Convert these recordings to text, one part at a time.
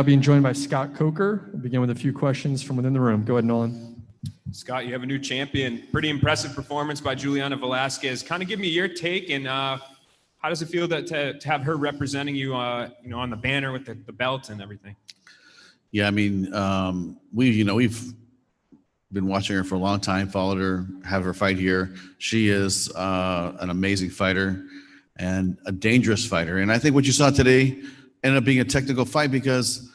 Being joined by Scott Coker. We'll begin with a few questions from within the room. Go ahead, Nolan. Scott, you have a new champion. Pretty impressive performance by Juliana Vasquez. Kind of give me your take, and how does it feel that to have her representing you, on the banner with the belt and everything? Yeah, I mean, we've been watching her for a long time, followed her, have her fight here. She is an amazing fighter and a dangerous fighter. And I think what you saw today ended up being a technical fight because,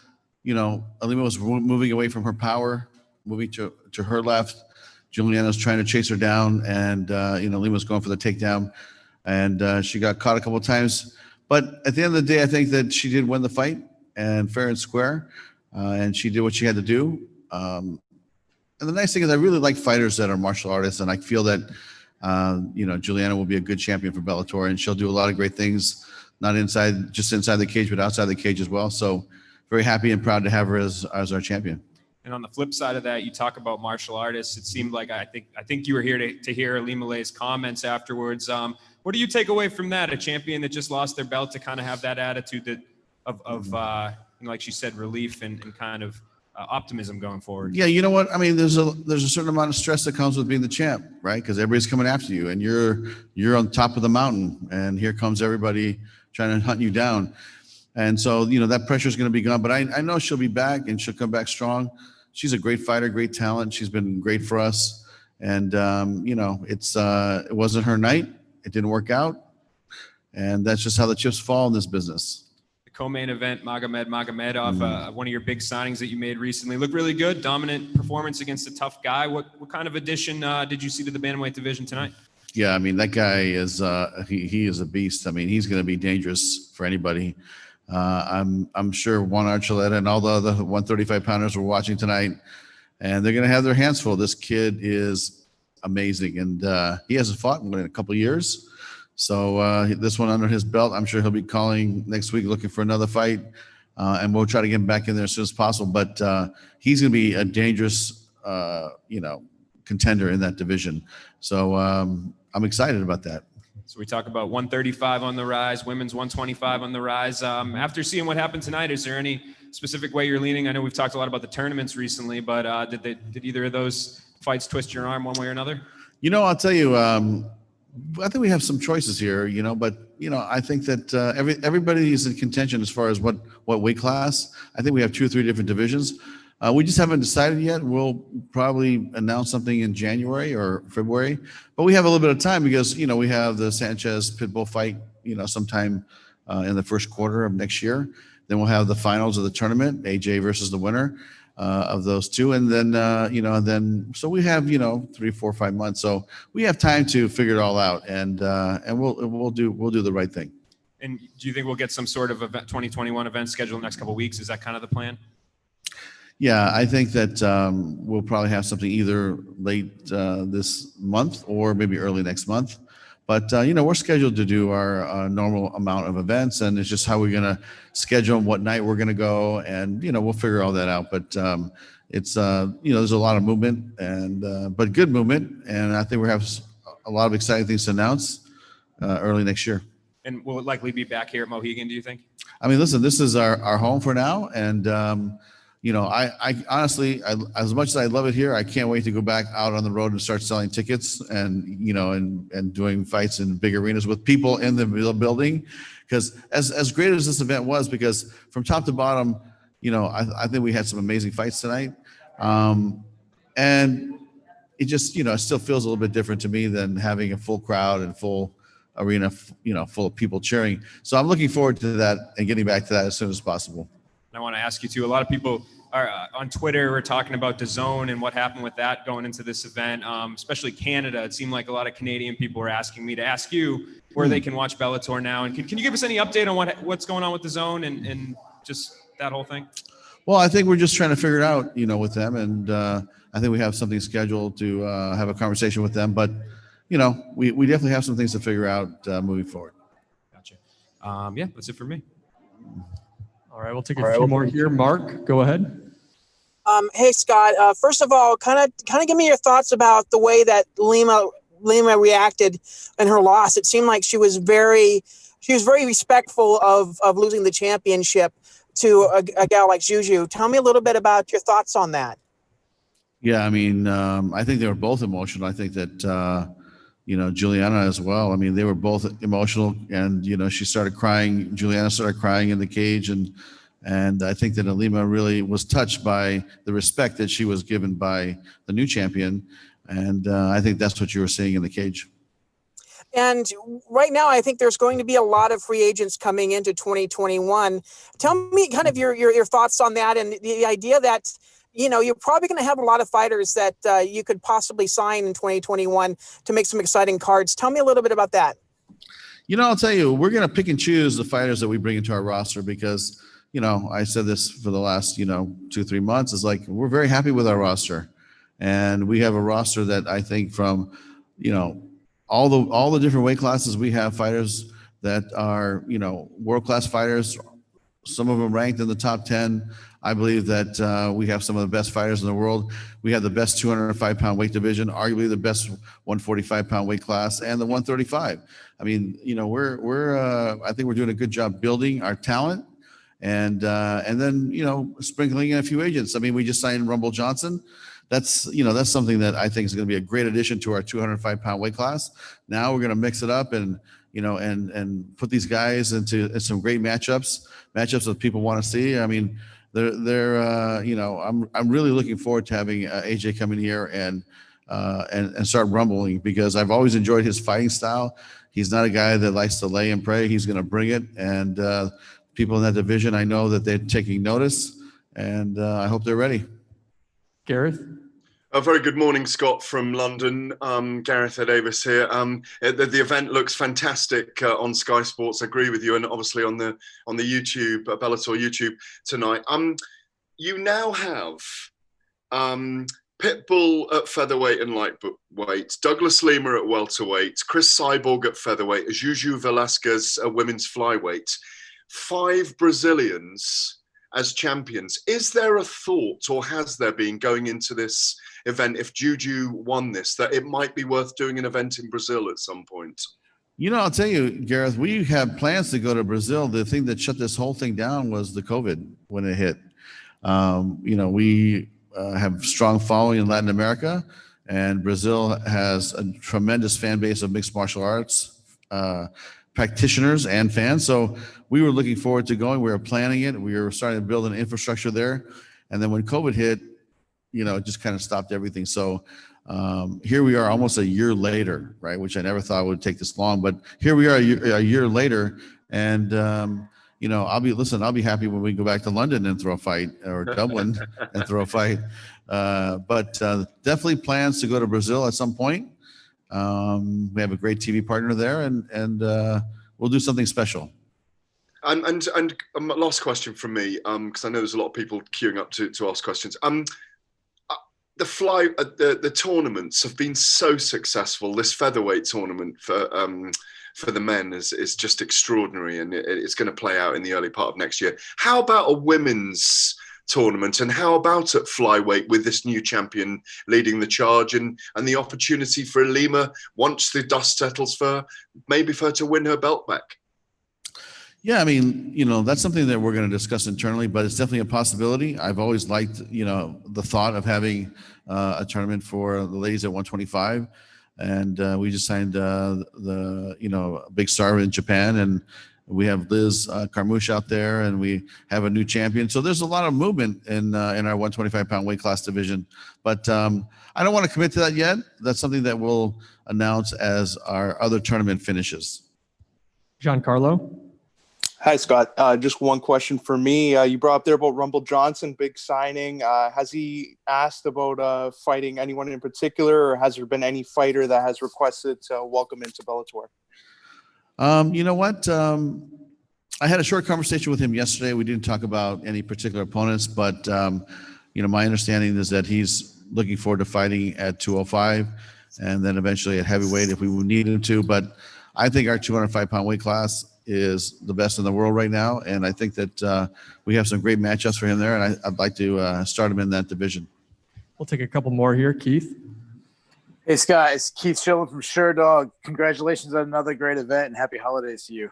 ILIMA was moving away from her power, moving to her left. Juliana's trying to chase her down, and, Lima's going for the takedown. And she got caught a couple of times. But at the end of the day, I think that she did win the fight, and fair and square. And she did what she had to do. And the nice thing is I really like fighters that are martial artists, and I feel that, Juliana will be a good champion for Bellator, and she'll do a lot of great things, not just inside the cage, but outside the cage as well. So very happy and proud to have her as our champion. And on the flip side of that, you talk about martial artists. It seemed like I think you were here to hear Lima Lay's comments afterwards. What do you take away from that? A champion that just lost their belt to kind of have that attitude of like she said, relief and kind of optimism going forward. Yeah, you know what? I mean, there's a certain amount of stress that comes with being the champ, right? Because everybody's coming after you, and you're on top of the mountain, and here comes everybody trying to hunt you down. And so, that pressure is going to be gone. But I know she'll be back, and she'll come back strong. She's a great fighter, great talent. She's been great for us. And, it wasn't her night. It didn't work out. And that's just how the chips fall in this business. The co-main event, Magomed Magomedov, one of your big signings that you made recently. Looked really good, dominant performance against a tough guy. What kind of addition did you see to the bantamweight division tonight? Yeah, I mean, that guy is he is a beast. I mean, he's going to be dangerous for anybody. I'm sure Juan Archuleta and all the other 135-pounders were watching tonight, and they're going to have their hands full. This kid is amazing, and he hasn't fought in a couple of years. So this one under his belt, I'm sure he'll be calling next week looking for another fight, and we'll try to get him back in there as soon as possible. But he's going to be a dangerous, contender in that division. So I'm excited about that. So we talk about 135 on the rise, women's 125 on the rise. After seeing what happened tonight, is there any specific way you're leaning? I know we've talked a lot about the tournaments recently, but did either of those fights twist your arm one way or another? I'll tell you, I think we have some choices here, but I think that everybody is in contention as far as what weight class. I think we have 2 or 3 different divisions. We just haven't decided yet. We'll probably announce something in January or February, but we have a little bit of time because, we have the Sanchez Pitbull fight, sometime in the first quarter of next year. Then we'll have the finals of the tournament, AJ versus the winner of those two. And then, so we have, 3, 4, 5 months. So we have time to figure it all out, and we'll do the right thing. And do you think we'll get some sort of 2021 event scheduled in the next couple of weeks? Is that kind of the plan? Yeah, I think that we'll probably have something either late this month or maybe early next month. But, we're scheduled to do our normal amount of events, and it's just how we're going to schedule what night we're going to go. And, we'll figure all that out. But it's, there's a lot of movement, but good movement. And I think we have a lot of exciting things to announce early next year. And will it likely be back here at Mohegan, do you think? I mean, listen, this is our home for now. And, I honestly, as much as I love it here, I can't wait to go back out on the road and start selling tickets and, and doing fights in big arenas with people in the building. Because as great as this event was, because from top to bottom, I think we had some amazing fights tonight. And it just, it still feels a little bit different to me than having a full crowd and full arena, full of people cheering. So I'm looking forward to that and getting back to that as soon as possible. I want to ask you too, a lot of people are on Twitter were talking about DAZN and what happened with that going into this event, especially Canada. It seemed like a lot of Canadian people were asking me to ask you where they can watch Bellator now. And can you give us any update on what's going on with DAZN and just that whole thing? Well, I think we're just trying to figure it out, with them. And I think we have something scheduled to have a conversation with them. But, we definitely have some things to figure out moving forward. Gotcha. Yeah, that's it for me. All right, we'll take a few more here. Mark, go ahead. Hey, Scott. First of all, kind of give me your thoughts about the way that Lima reacted in her loss. It seemed like she was very respectful of losing the championship. to a gal like Juju. Tell me a little bit about your thoughts on that. Yeah, I mean, I think they were both emotional. I think that, Juliana as well. I mean, they were both emotional, and, she started crying. Juliana started crying in the cage, and I think that ILIMA really was touched by the respect that she was given by the new champion. And I think that's what you were seeing in the cage. And right now, I think there's going to be a lot of free agents coming into 2021. Tell me kind of your thoughts on that, and the idea that, you're probably going to have a lot of fighters that you could possibly sign in 2021 to make some exciting cards. Tell me a little bit about that. I'll tell you, we're going to pick and choose the fighters that we bring into our roster because, I said this for the last, 2-3 months. It's like, we're very happy with our roster. And we have a roster that I think from, all the different weight classes, we have fighters that are, world-class fighters, some of them ranked in the top 10. I believe that we have some of the best fighters in the world. We have the best 205-pound weight division, arguably the best 145-pound weight class, and the 135. I mean, I think we're doing a good job building our talent, and then sprinkling in a few agents. I mean, we just signed Rumble Johnson. That's something that I think is going to be a great addition to our 205-pound weight class. Now we're going to mix it up and put these guys into some great matchups that people want to see. I mean, I'm really looking forward to having AJ come in here and start rumbling, because I've always enjoyed his fighting style. He's not a guy that likes to lay and pray. He's going to bring it, and people in that division, I know that they're taking notice, and I hope they're ready. Gareth? A very good morning, Scott, from London. Gareth Davis here. The event looks fantastic on Sky Sports. I agree with you, and obviously on the YouTube, Bellator YouTube tonight. You now have Pitbull at featherweight and lightweight, Douglas Lima at welterweight, Chris Cyborg at featherweight, Juju Velasquez at women's flyweight. 5 Brazilians as champions. Is there a thought, or has there been, going into this event, if Juju won this, that it might be worth doing an event in Brazil at some point? I'll tell you, Gareth, we have plans to go to Brazil. The thing that shut this whole thing down was the COVID when it hit. We have strong following in Latin America, and Brazil has a tremendous fan base of mixed martial arts practitioners and fans. So we were looking forward to going. We were planning it. We were starting to build an infrastructure there. And then when COVID hit, it just kind of stopped everything. So here we are almost a year later, right? Which I never thought would take this long, but here we are a year later. And, I'll be happy when we go back to London and throw a fight, or Dublin and throw a fight. But definitely plans to go to Brazil at some point. We have a great TV partner there, and we'll do something special. And last question from me, because I know there's a lot of people queuing up to ask questions. The tournaments have been so successful. This featherweight tournament for the men is just extraordinary, and it's going to play out in the early part of next year. How about a women's tournament, and how about at flyweight with this new champion leading the charge, and the opportunity for ILIMA, once the dust settles, for her to win her belt back? Yeah, I mean, that's something that we're going to discuss internally, but it's definitely a possibility. I've always liked, the thought of having a tournament for the ladies at 125. And we just signed the big star in Japan, and we have Liz Carmouche out there, and we have a new champion. So there's a lot of movement in our 125-pound weight class division. But I don't want to commit to that yet. That's something that we'll announce as our other tournament finishes. Giancarlo? Hi, Scott. Just one question for me. You brought up there about Rumble Johnson, big signing. Has he asked about fighting anyone in particular, or has there been any fighter that has requested to welcome him to Bellator? You know what? I had a short conversation with him yesterday. We didn't talk about any particular opponents, but my understanding is that he's looking forward to fighting at 205 and then eventually at heavyweight if we would need him to. But I think our 205-pound weight class is the best in the world right now, and I think that we have some great matchups for him there, and I'd like to start him in that division. We'll take a couple more here. Keith? Hey, Scott. It's Keith Schilling from Sherdog. Congratulations on another great event, and happy holidays to you.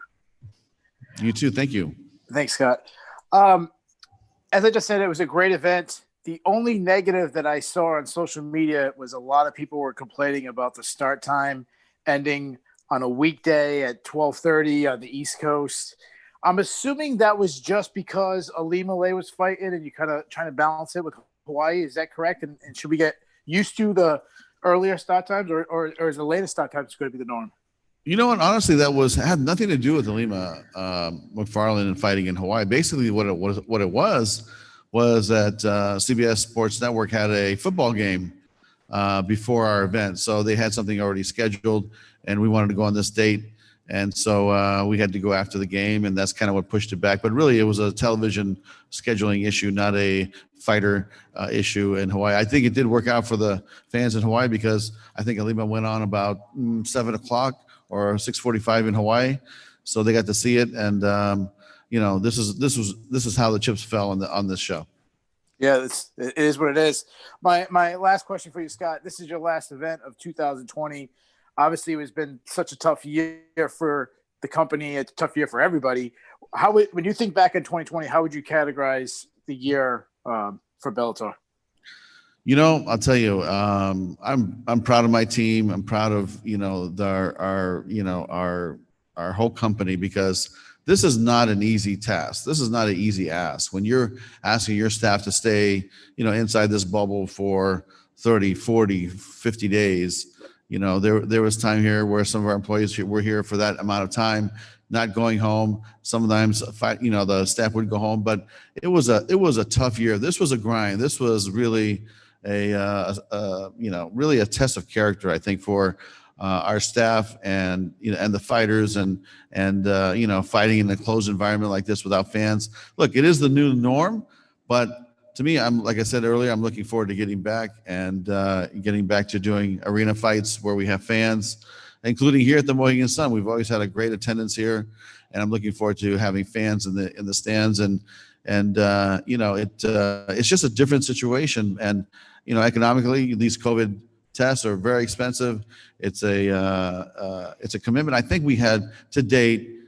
You too. Thank you. Thanks, Scott. As I just said, it was a great event. The only negative that I saw on social media was a lot of people were complaining about the start time ending on a weekday at 12:30 on the East Coast. I'm assuming that was just because ILIMA LEI was fighting and you kind of trying to balance it with Hawaii. Is that correct? And should we get used to the earlier start times or is the latest start times going to be the norm? You know what? Honestly, that had nothing to do with ILIMA McFarlane and fighting in Hawaii. Basically, what it was that CBS Sports Network had a football game before our event, so they had something already scheduled, and we wanted to go on this date, and so we had to go after the game, and that's kind of what pushed it back. But really, it was a television scheduling issue, not a fighter issue in Hawaii. I think it did work out for the fans in Hawaii because I think ILIMA went on about 7 o'clock or 6:45 in Hawaii, so they got to see it, and this is how the chips fell on this show. Yeah, it is what it is. My last question for you, Scott. This is your last event of 2020. Obviously, it's been such a tough year for the company. It's a tough year for everybody. When you think back in 2020, how would you categorize the year for Bellator? I'll tell you, I'm proud of my team. I'm proud of our whole company because this is not an easy task. This is not an easy ask. When you're asking your staff to stay, inside this bubble for 30, 40, 50 days, there was time here where some of our employees were here for that amount of time, not going home. Sometimes, the staff would go home, but it was a tough year. This was a grind. This was really really a test of character, I think, for our staff and the fighters and fighting in a closed environment like this without fans. Look, it is the new norm, but to me, like I said earlier, I'm looking forward to getting back and getting back to doing arena fights where we have fans, including here at the Mohegan Sun. We've always had a great attendance here, and I'm looking forward to having fans in the stands. And it's just a different situation. And economically, these COVID tests are very expensive. It's a commitment. I think we had to date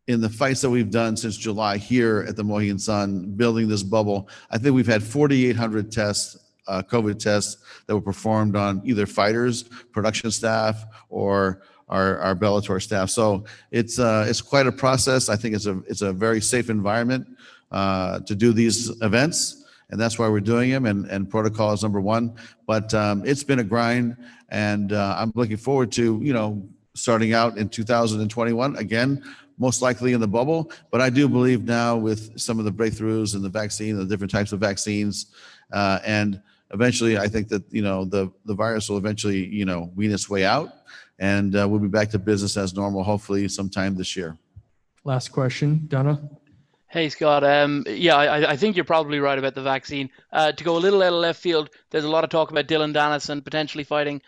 in the fights that we've done since July here at the Mohegan Sun, building this bubble. I think we've had 4,800 tests, COVID tests that were performed on either fighters, production staff, or our Bellator staff. So it's quite a process. I think it's a very safe environment to do these events. And that's why we're doing them, and protocol is number one. But it's been a grind, and I'm looking forward to, starting out in 2021, again, most likely in the bubble. But I do believe now with some of the breakthroughs in the vaccine, the different types of vaccines, and eventually I think that, the virus will eventually, wean its way out, and we'll be back to business as normal, hopefully sometime this year. Last question, Donna. Hey, Scott. I think you're probably right about the vaccine. To go a little out of left field, there's a lot of talk about Dillon Danis and potentially fighting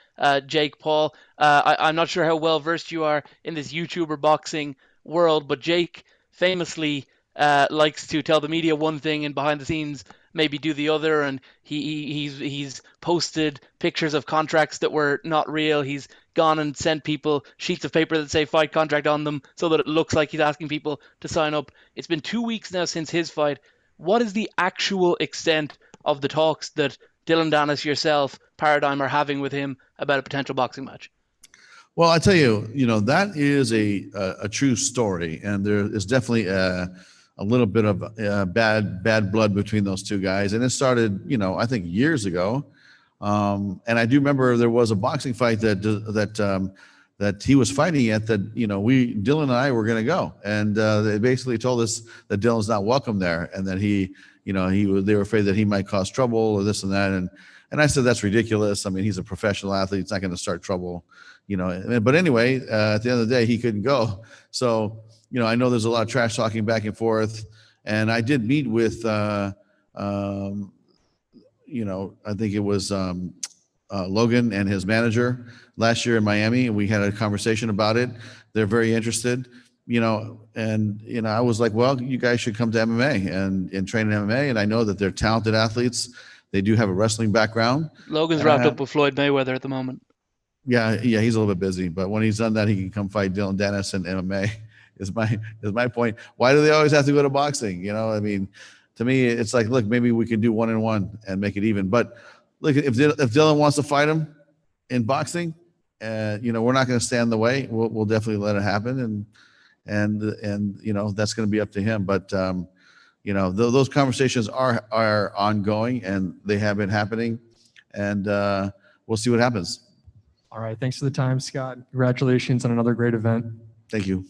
Jake Paul. I'm not sure how well versed you are in this YouTuber boxing world, but Jake famously likes to tell the media one thing and behind the scenes maybe do the other, and he's posted pictures of contracts that were not real. He's gone and sent people sheets of paper that say fight contract on them so that it looks like he's asking people to sign up. It's been 2 weeks now since his fight. What is the actual extent of the talks that Dillon Danis, yourself, Paradigm are having with him about a potential boxing match? Well, I tell you, that is a true story, and there is definitely a little bit of bad blood between those two guys, and it started, I think years ago. And I do remember there was a boxing fight that he was fighting at that, Dillon and I were going to go, and they basically told us that Dillon's not welcome there, and that they were afraid that he might cause trouble or this and that, and I said that's ridiculous. I mean, he's a professional athlete; he's not going to start trouble, But anyway, at the end of the day, he couldn't go. So, I know there's a lot of trash talking back and forth, and I did meet with, I think it was Logan and his manager last year in Miami, and we had a conversation about it. They're very interested, and I was like, well, you guys should come to MMA and train in MMA, and I know that they're talented athletes. They do have a wrestling background. Logan's wrapped up with Floyd Mayweather at the moment. Yeah, he's a little bit busy, but when he's done that, he can come fight Dillon Danis in MMA is my point. Why do they always have to go to boxing? You know, I mean, to me, it's like, look, maybe we can do 1-1 and make it even. But look, if Dillon wants to fight him in boxing, you know, we're not going to stand in the way. We'll definitely let it happen, and you know, that's going to be up to him. But you know, those conversations are ongoing, and they have been happening, and we'll see what happens. All right. Thanks for the time, Scott. Congratulations on another great event. Thank you.